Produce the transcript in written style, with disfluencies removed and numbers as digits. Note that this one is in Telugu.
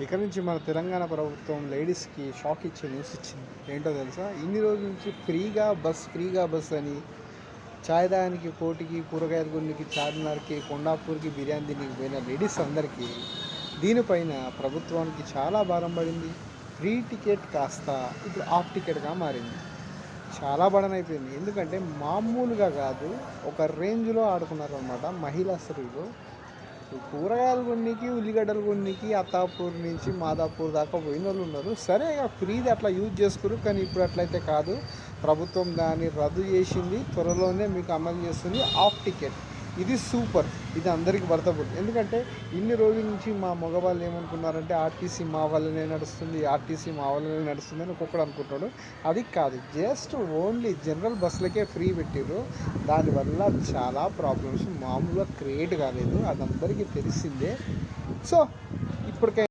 ఇక నుంచి మన తెలంగాణ ప్రభుత్వం లేడీస్కి షాక్ ఇచ్చే న్యూస్ ఇచ్చింది. ఏంటో తెలుసా? ఇన్ని రోజుల నుంచి ఫ్రీగా బస్ అని చాయ్ కోటికి, కూరగాయల గురికి, చార్మినార్కి, కొండాపూర్కి, బిర్యానీ తినికి పోయిన లేడీస్ అందరికీ దీనిపైన ప్రభుత్వానికి చాలా భారం పడింది. ఫ్రీ టికెట్ కాస్త ఇప్పుడు హాఫ్ టికెట్గా మారింది. చాలా బడన్ అయిపోయింది. ఎందుకంటే మామూలుగా కాదు, ఒక రేంజ్లో ఆడుకున్నారనమాట మహిళా స్త్రీలు. కూరగాయలు కొన్నికి, ఉల్లిగడ్డలు కొన్నికి అత్తాపూర్ నుంచి మాదాపూర్ దాకా పోయిన వాళ్ళు ఉన్నారు. సరే, ఇక ఫ్రీది అట్లా యూజ్ చేసుకురు. కానీ ఇప్పుడు అట్లయితే కాదు. ప్రభుత్వం దాన్ని రద్దు చేసింది. త్వరలోనే మీకు అమలు చేస్తుంది హాఫ్ టికెట్. ఇది సూపర్. ఇది అందరికీ వర్తబుల్. ఎందుకంటే ఇన్ని రోజుల నుంచి మా మగవాళ్ళు ఏమనుకున్నారంటే ఆర్టీసీ మా వల్లనే నడుస్తుంది అని ఒక్కొక్కడు అనుకుంటాడు. అది కాదు, జస్ట్ ఓన్లీ జనరల్ బస్సులకే ఫ్రీ పెట్టిర్రు. దానివల్ల చాలా ప్రాబ్లమ్స్ మామూలుగా క్రియేట్ కాలేదు. అది అందరికీ తెలిసిందే. సో ఇప్పటికైనా